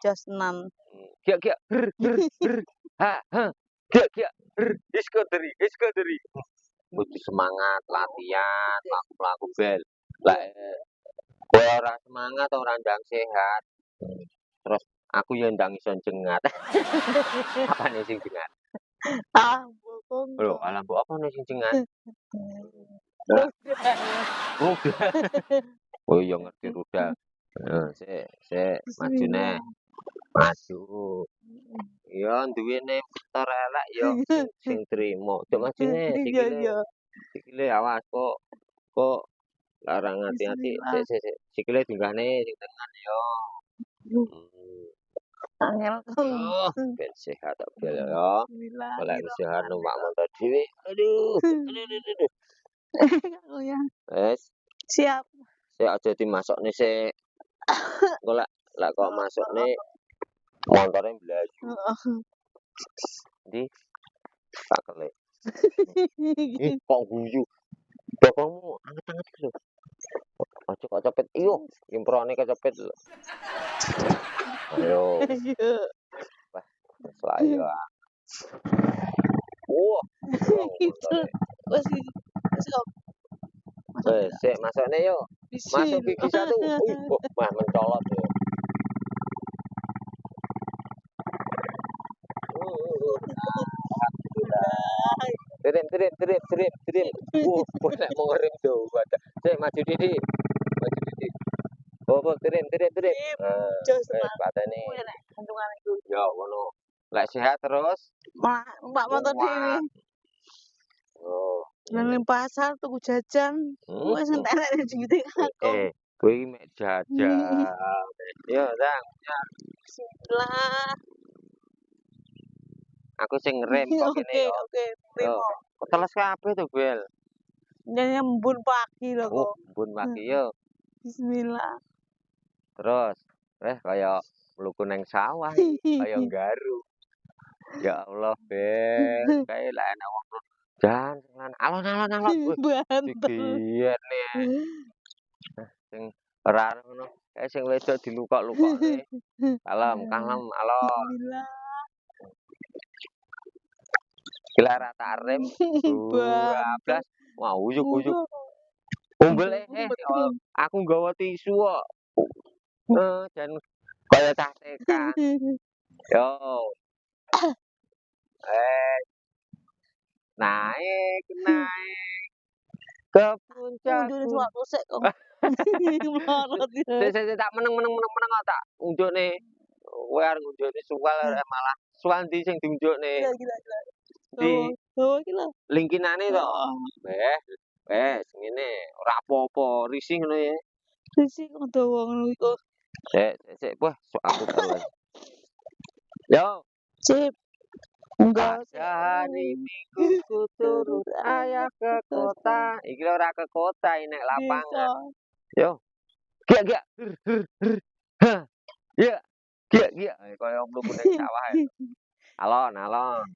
Jos 6. Giak ha giak iskanderi kudu semangat latihan laku bel lah ora semangat ora ndang sehat terus aku yo ndang iso jengat apane sing jengat lho alam mbok apa sing jengat oh iya ngerti rudal sik maju neh maju ya duwene motor elek ya sing trimo cuk maju neh sikile awas kok larang hati-hati sik sikile dinggahne sing tengen ya angel ben sehat bel ya oleh sehat numpak motor dhewe aduh wes siap sik aja dimasukne sik engko lek kok masukne montore mlayu ndi tak kelek kok guyu bapakmu anget-anget lho aja kok cepet iyo improne kecepet lho ayo wah selayo wah wes sik masukne yo masuk gigi satu wah mencolot yo Tirim. Boleh mau ngerem tuh. Cek maju didi. Oh, tirim. Jos patene. Ya, ngono. Lek sehat terus. Mbak motor dhewe. Oh. Nang pasar tuku jajan. Wis entek duwite aku. Kuwi mek jajan. Yo, Dang. Bismillah. Aku sing ngerem kok kene yo. Oke, primo. Keteles kabeh to, Bel. Nyembun pagi lho kok. Embun pagi yo. Bismillah. Terus, kaya mluku nang sawah, kaya nggaru. Ya Allah, Bel, kae lek ana wong jangan alon-alon. Digiyen nih. Sing ora ngono, kae sing wedok dilukok-lukokne. Kalem, alon. Gila rata rem. Bablas. Wah, uyuk-uyuk. Umbel aku nggawa tisu kok. Dan kaya cah TK. Yo. Naik ke puncak. Sik kok. Sik tak meneng tak unjukne. Kowe arep unjukne suwal malah suwal ndi sing diunjukne. Gila. Di iki lho. Lingkinane to. Wes ngene ora apa-apa, risih ngono ya. Risih kok dawa ngono iku. Sik, wah aku teles. Yo. Sip. Enggak hari minggu turut ayah ke kota. Iki ora ke kota ini nek lapangan. Yo. Giak. Ya. Giak. Kaya mluku ning sawah. Alon. Alon.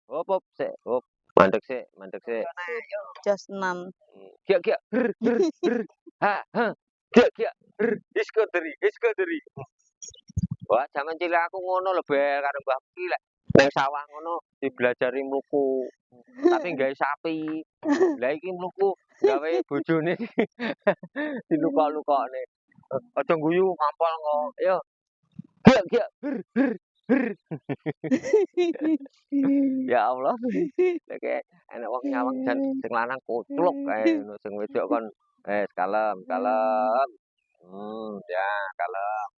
Hop sik. Hop. Mandek sik. Jos 6. Giak. Ha. Giak. Iskanderi. Wah, jaman cilik aku ngono lho, Bel, karo Mbah Ki lek nang sawah ngono diblajari mluku. Tapi gawe sapi. Lah iki mluku gawe bojone dilukok-lukokne. Aja guyu ngampol kok. Yo. Giak. Ya Allah. Kayak enak wong nyawang jan sing lanang kucluk kae ngono sing wedok kon kalem. Ya,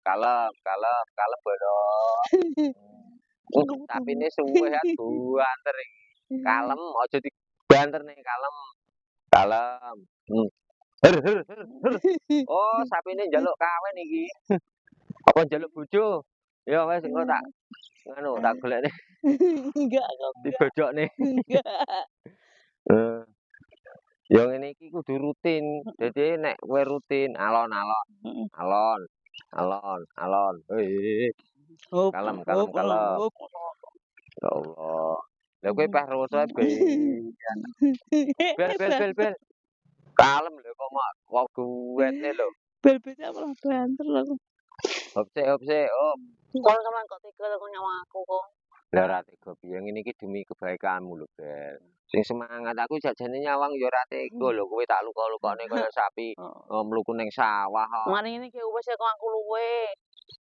kalem bodo. Tapi ini suwe ya banter iki. Kalem aja dibanter nih kalem. Oh, sapine njaluk kawin iki. Apa njaluk bojo? Ya wis engko tak golekne. Enggak. Dibojokne. Enggak. Ya ngene iki kudu rutin. Dadi nek kowe rutin alon. Kalem. Ya Allah. Lah kowe pas roso be. Bel. Kalem lho kok mak wong duwene lho. Bel-belnya malah banter aku. Hop sik, hop sik, hop. Kok sampean kok tega karo nyawang aku kok. Lah ora tega piye ngene iki demi kebaikanmu lho, Bel. Sing semangat aku jajane nyawang ya ora tega lho, kowe tak luka-lukane kaya sapi mluku ning sawah kok. Mari ngene ki wis kok aku luwe.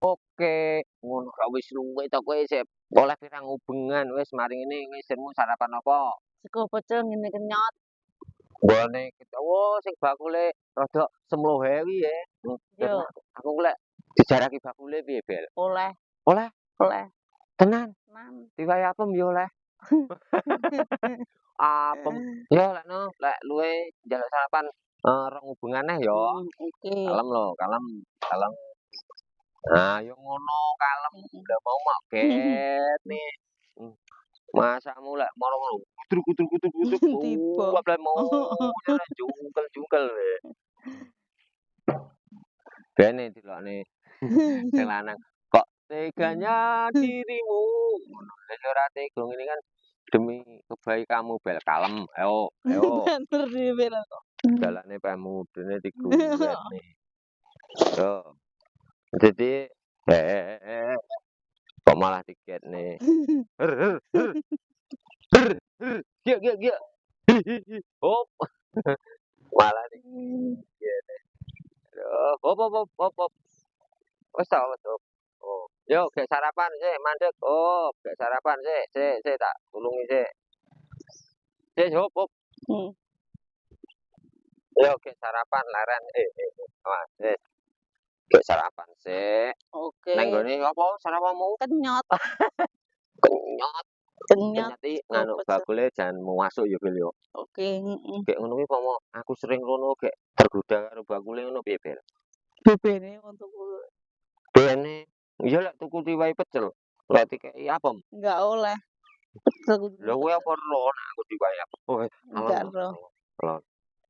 Oke, ngono gak wis luwe to kowe sik oleh pirang ubengan wis mari ngene ngisirmu sarapan apa? Sego pecel ngene kenyot. Nggone oh sing bakule rada semlohewi ya. Yo. Aku lek dijaraki bakule piye, Bel? Oleh. Oleh? Oleh. Tenan? Tenan. Diwai apem yo oleh. Apem. Yo lek no, lek luwe njaluk sarapan rong ubengan neh yo. Oke. Kalem lho, kalem, kalem. Nah, yo ngono kalem. Lah mau mak get nih. Masamu lek moro ngono kudur. Tiba. Lah mau jungkel-jungkel. Bene dilokne sing lanang. Kok teganya dirimu. Ngono. Lah ora tega ngene kan demi kebaikanmu Bel kalem. Ayo, ayo. Banter dhewe kok. Dalane pemu dene diguwet nih. Yo. Jadi kok malah digetne. Her her her. Her her. Giak. Hop. Malah digene. Hop. Wes ta, wes. Oh. Yo, gek sarapan sik, mandek. Oh, gek sarapan sik tak tulungi sik. Sik, hop. Yo, gek sarapan laren. Mas, wis. Gek sarapan sik. Oke. Nang gone apa sarapanmu? Kenyot. Kenyot. Kenyot. Ternyati nganu bakule jan masuk ya Bel yo. Oke, Gek ngono kuwi pomo aku sering rono gek tergoda karo bakule ngono piye Bel? Bebene untuk Bene. Iya lek tuku diwai pecel. Lek dikeki apem. enggak oleh. Pecel. Lha kowe apa ro nek aku diwai apem? Oh, Enggak ro.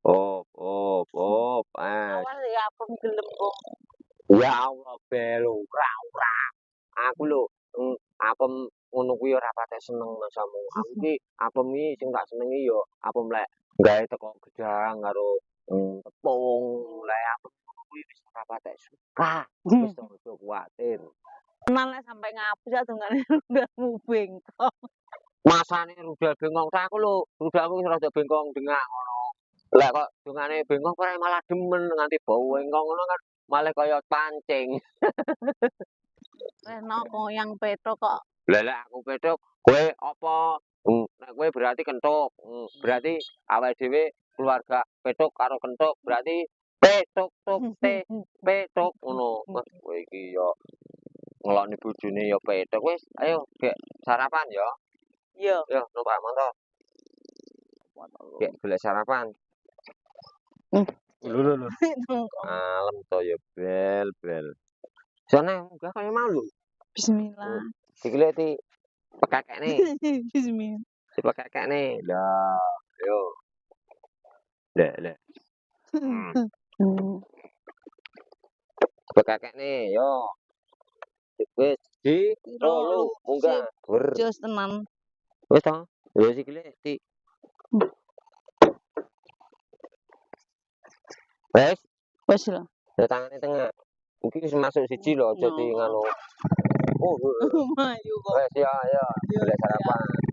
Op. Awal ya apem gelem kok. Ya Allah Bel ora. Aku lho apem ngono kuwi ora patek seneng masamu. Aku ki apem iki sing tak senengi ya apem lek gawe teko gedang karo tepung. Lek apem ngono kuwi wis ora patek suka. Wis ojo kuwatir. Tenan lek sampe ngabis adungane rudalmu bengkok. Masane rudal bengkong tak aku lho, rudalku wis rada bengkong dengak ngono. Lek kok dungane bengkong kok malah demen nganti bau bengkong ngono kan malah kaya pancing. Reno koyang petok kok. Lah lek aku petuk, kowe apa? Nek kowe berarti kentuk. Berarti awake dhewe keluarga petuk karo kentuk berarti petuk petuk ngono. Wah, kowe iki ya ngelokne bojone ya petuk. Wis, ayo gek sarapan ya. Iya. Yo, numpak motor. Gek golek sarapan. Lho. Malam to ya bel. Sana munggah kaya mau lho. Bismillah. Iki lek di pekekne. Bismillah. Si pekekne. Lah, yo. Lek. Pekekne yo. Wis di loro munggah. Jos tenan. Wis to. Ya sikile di. Wes lho. Ya tangane tengah. Iki wis masuk siji lho, aja di ngono. Oh. Mayu kok. Wes ya, golek sarapan.